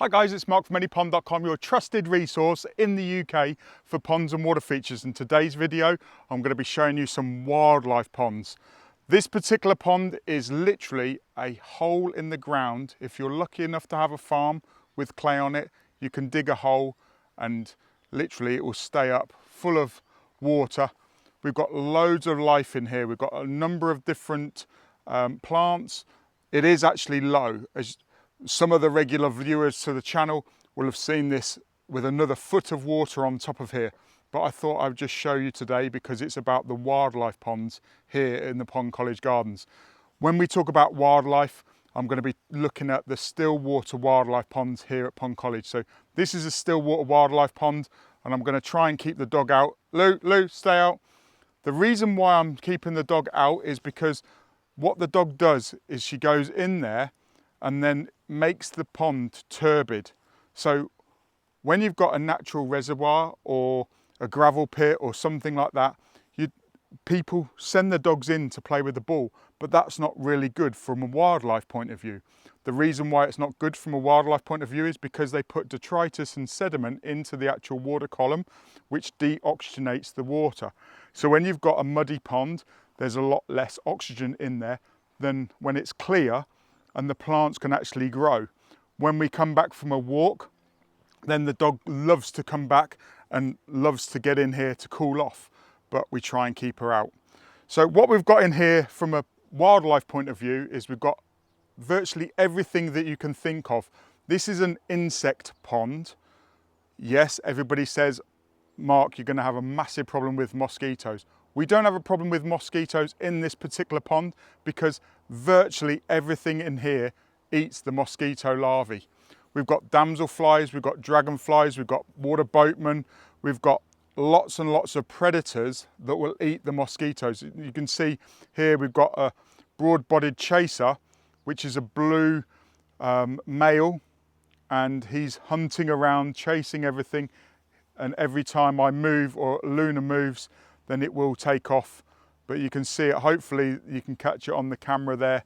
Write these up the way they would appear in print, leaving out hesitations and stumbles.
Hi guys, it's Mark from anypond.com, your trusted resource in the UK for ponds and water features. In today's video, I'm going to be showing you some wildlife ponds. This particular pond is literally a hole in the ground. If you're lucky enough to have a farm with clay on it, you can dig a hole and literally it will stay up full of water. We've got loads of life in here. We've got a number of different plants. It is actually low. As some of the regular viewers to the channel will have seen this with another foot of water on top of here. But I thought I'd just show you today because it's about the wildlife ponds here in the Pond College Gardens. When we talk about wildlife, I'm going to be looking at the Stillwater wildlife ponds here at Pond College. So this is a Stillwater wildlife pond and I'm going to try and keep the dog out. Lou, stay out. The reason why I'm keeping the dog out is because what the dog does is she goes in there and then makes the pond turbid. So when you've got a natural reservoir or a gravel pit or something like that, people send the dogs in to play with the ball, but that's not really good from a wildlife point of view. The reason why it's not good from a wildlife point of view is because they put detritus and sediment into the actual water column, which deoxygenates the water. So when you've got a muddy pond, there's a lot less oxygen in there than when it's clear and the plants can actually grow. When we come back from a walk, then the dog loves to come back and loves to get in here to cool off, but we try and keep her out. So what we've got in here from a wildlife point of view is we've got virtually everything that you can think of. This is an insect pond. Yes, everybody says, Mark, you're going to have a massive problem with mosquitoes. We don't have a problem with mosquitoes in this particular pond because virtually everything in here eats the mosquito larvae. We've got damselflies, we've got dragonflies, we've got water boatmen, we've got lots and lots of predators that will eat the mosquitoes. You can see here we've got a broad-bodied chaser, which is a blue male, and he's hunting around, chasing everything. And every time I move or Luna moves, then it will take off. But you can see it, hopefully you can catch it on the camera there.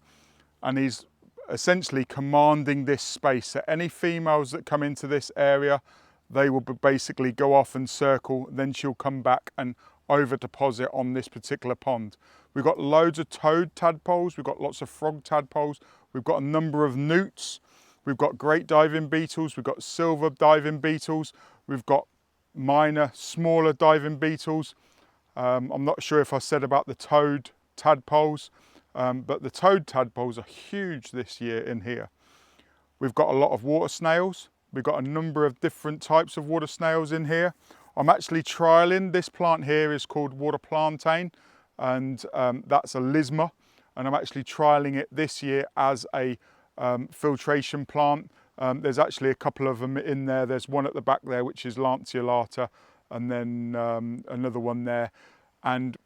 And he's essentially commanding this space. So any females that come into this area, they will basically go off and circle, then she'll come back and over deposit on this particular pond. We've got loads of toad tadpoles, we've got lots of frog tadpoles, we've got a number of newts, we've got great diving beetles, we've got silver diving beetles, we've got minor, smaller diving beetles. I'm not sure if I said about the toad tadpoles, but the toad tadpoles are huge this year in here. We've got a lot of water snails. We've got a number of different types of water snails in here. I'm actually trialing this plant here is called water plantain, and that's a lisma. And I'm actually trialing it this year as a filtration plant. There's actually a couple of them in there. There's one at the back there, which is lanceolata, and then another one there. And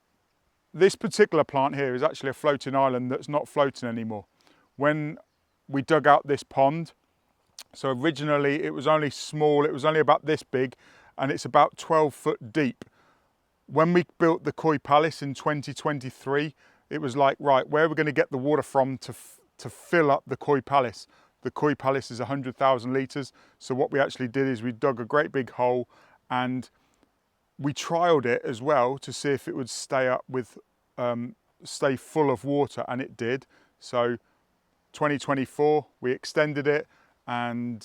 this particular plant here is actually a floating island that's not floating anymore. When we dug out this pond, so originally it was only small, it was only about this big, and it's about 12 foot deep. When we built the Koi Palace in 2023, it was like, right, where are we going to get the water from to fill up the Koi Palace? The Koi Palace is 100,000 litres. So what we actually did is we dug a great big hole and we trialed it as well to see if it would stay up with, stay full of water, and it did. So 2024, we extended it, and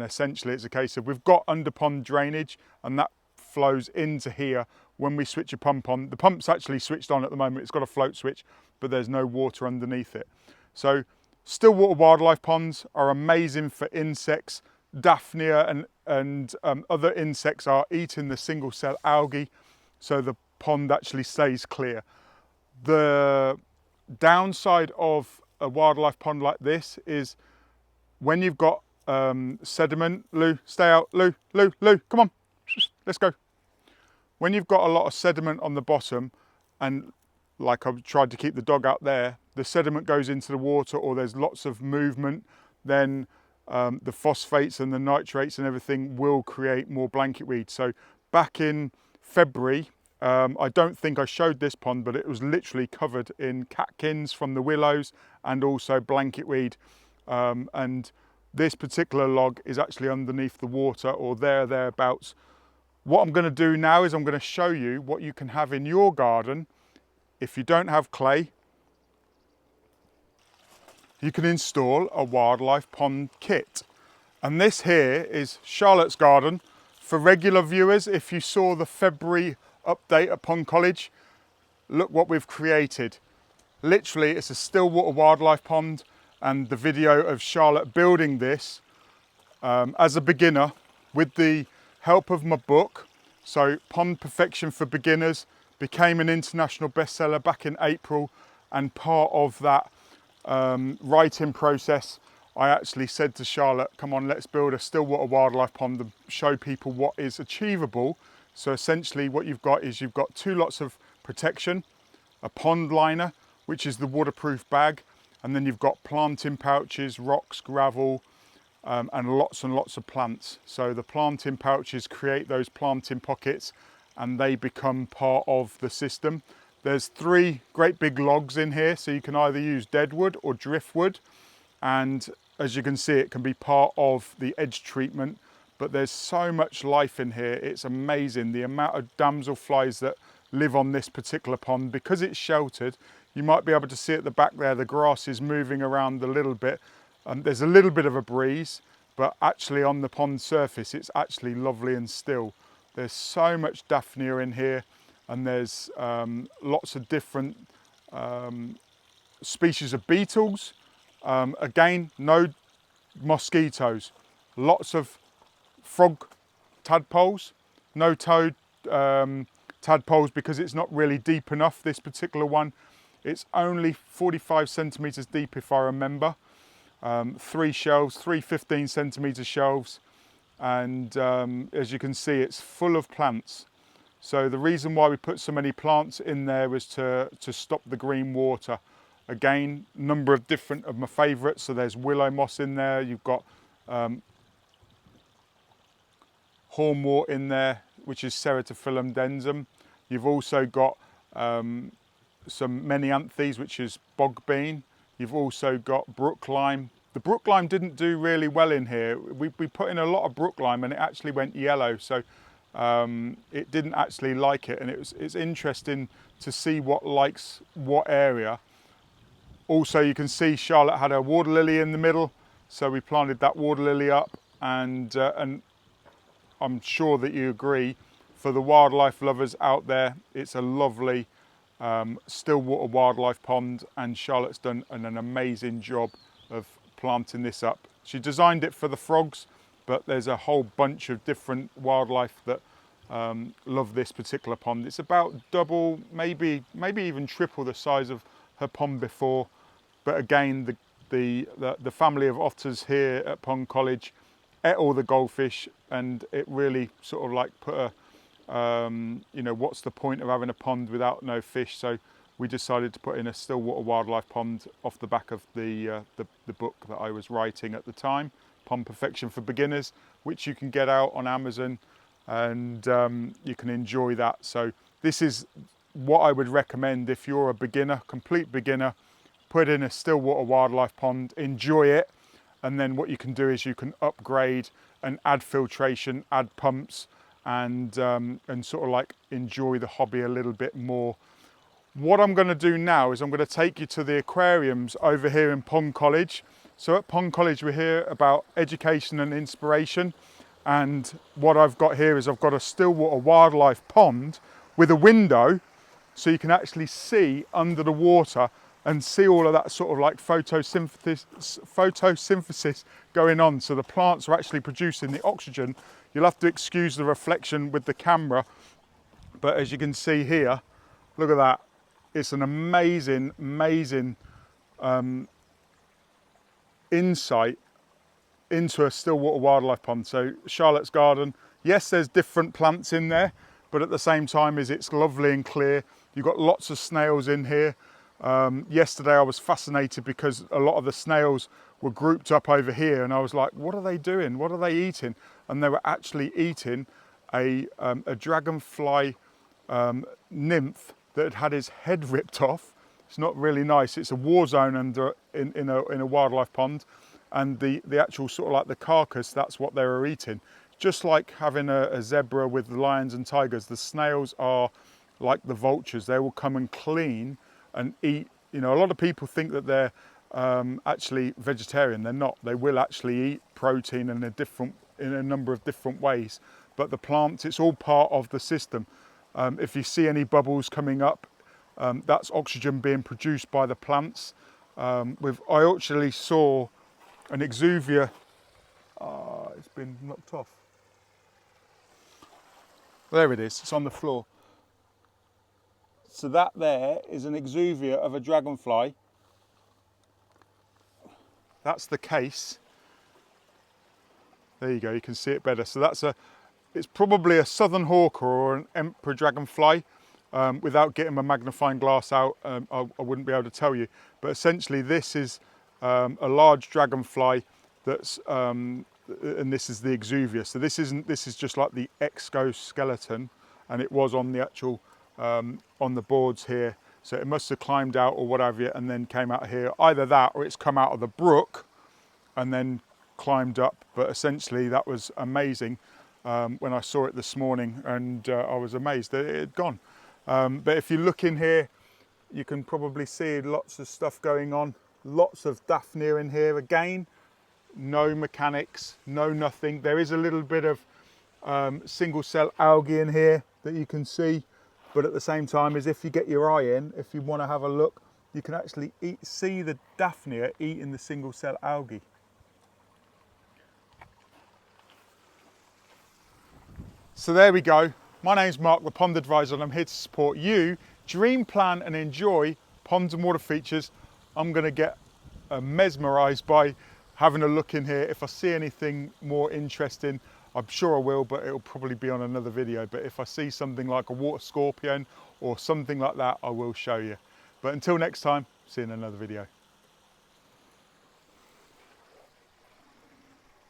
essentially it's a case of we've got under pond drainage, and that flows into here when we switch a pump on. The pump's actually switched on at the moment. It's got a float switch, but there's no water underneath it. So Stillwater wildlife ponds are amazing for insects. Daphnia and other insects are eating the single cell algae, so the pond actually stays clear. The downside of a wildlife pond like this is when you've got sediment. Lou, stay out. Lou, come on, let's go. When you've got a lot of sediment on the bottom, and like I've tried to keep the dog out there, the sediment goes into the water or there's lots of movement, then the phosphates and the nitrates and everything will create more blanket weed. So back in February, I don't think I showed this pond, but it was literally covered in catkins from the willows and also blanket weed. And this particular log is actually underneath the water, or thereabouts. What I'm going to do now is I'm going to show you what you can have in your garden. If you don't have clay, you can install a wildlife pond kit. And this here is Charlotte's garden. For regular viewers, if you saw the February update at Pond College, look what we've created. Literally, it's a still water wildlife pond, and the video of Charlotte building this as a beginner with the help of my book. So Pond Perfection for Beginners became an international bestseller back in April, and part of that writing process, I actually said to Charlotte, come on, let's build a still water wildlife pond and show people what is achievable. So essentially what you've got is you've got 2 lots of protection, a pond liner, which is the waterproof bag, and then you've got planting pouches, rocks, gravel, and lots of plants. So the planting pouches create those planting pockets, and they become part of the system. There's 3 great big logs in here, so you can either use deadwood or driftwood, and as you can see, it can be part of the edge treatment. But there's so much life in here, it's amazing the amount of damselflies that live on this particular pond. Because it's sheltered, you might be able to see at the back there, the grass is moving around a little bit. There's a little bit of a breeze, but actually on the pond surface, it's actually lovely and still. There's so much Daphnia in here, and there's lots of different species of beetles. Again, no mosquitoes, lots of frog tadpoles, no toad tadpoles because it's not really deep enough, this particular one. It's only 45 centimetres deep if I remember. 3 shelves, 3 15 centimetre shelves, and as you can see, it's full of plants. So the reason why we put so many plants in there was to stop the green water. Again, number of different of my favourites. So there's willow moss in there, you've got hornwort in there, which is Ceratophyllum densum. You've also got some Menianthes, which is bog bean. You've also got brook lime. The brook lime didn't do really well in here. We put in a lot of brook lime and it actually went yellow, so it didn't actually like it. And it's interesting to see what likes what area. Also, you can see Charlotte had a water lily in the middle, so we planted that water lily up, and I'm sure that you agree, for the wildlife lovers out there, it's a lovely still water wildlife pond, and Charlotte's done an amazing job of planting this up. She designed it for the frogs, but there's a whole bunch of different wildlife that love this particular pond. It's about double, maybe even triple the size of her pond before. But again, the family of otters here at Pond College ate all the goldfish, and it really sort of like put a you know, what's the point of having a pond without no fish? So we decided to put in a still water wildlife pond off the back of the book that I was writing at the time, Pond Perfection for Beginners, which you can get out on Amazon, and you can enjoy that. So this is what I would recommend if you're a beginner, complete beginner. Put in a still water wildlife pond, enjoy it, and then what you can do is you can upgrade and add filtration, add pumps, and sort of like enjoy the hobby a little bit more. What I'm going to do now is I'm going to take you to the aquariums over here in Pond College. So at Pond College we're here about education and inspiration, and what I've got here is I've got a still water wildlife pond with a window, so you can actually see under the water and see all of that sort of like photosynthesis going on. So the plants are actually producing the oxygen. You'll have to excuse the reflection with the camera, but as you can see here, look at that. It's an amazing insight into a still water wildlife pond. So Charlotte's garden, yes, there's different plants in there, but at the same time it's lovely and clear. You've got lots of snails in here. Yesterday I was fascinated because a lot of the snails were grouped up over here, and I was like, what are they doing? What are they eating? And they were actually eating a dragonfly nymph that had his head ripped off. It's not really nice. It's a war zone in a wildlife pond, and the actual sort of like the carcass, that's what they were eating. Just like having a zebra with lions and tigers, the snails are like the vultures. They will come and clean and eat. You know, a lot of people think that they're actually vegetarian. They're not. They will actually eat protein in a number of different ways. But the plants, it's all part of the system. If you see any bubbles coming up, that's oxygen being produced by the plants. I actually saw an exuvia. It's been knocked off. There it is. It's on the floor. So that there is an exuvia of a dragonfly. That's the case. There you go. You can see it better. So it's probably a southern hawker or an emperor dragonfly. Without getting my magnifying glass out, I wouldn't be able to tell you. But essentially, this is a large dragonfly that's, and this is the exuvia. So this is just like the exoskeleton, and it was on the actual on the boards here. So it must have climbed out or whatever, and then came out here. Either that, or it's come out of the brook and then climbed up. But essentially, that was amazing when I saw it this morning, and I was amazed that it had gone. But if you look in here, you can probably see lots of stuff going on. Lots of Daphnia in here. Again, no mechanics, no nothing. There is a little bit of single cell algae in here that you can see. But at the same time, as if you get your eye in, if you want to have a look, you can actually see the Daphnia eating the single cell algae. So there we go. My name's Mark, the Pond Advisor, and I'm here to support you. Dream, plan and enjoy ponds and water features. I'm going to get mesmerised by having a look in here. If I see anything more interesting, I'm sure I will, but it'll probably be on another video. But if I see something like a water scorpion or something like that, I will show you. But until next time, see you in another video.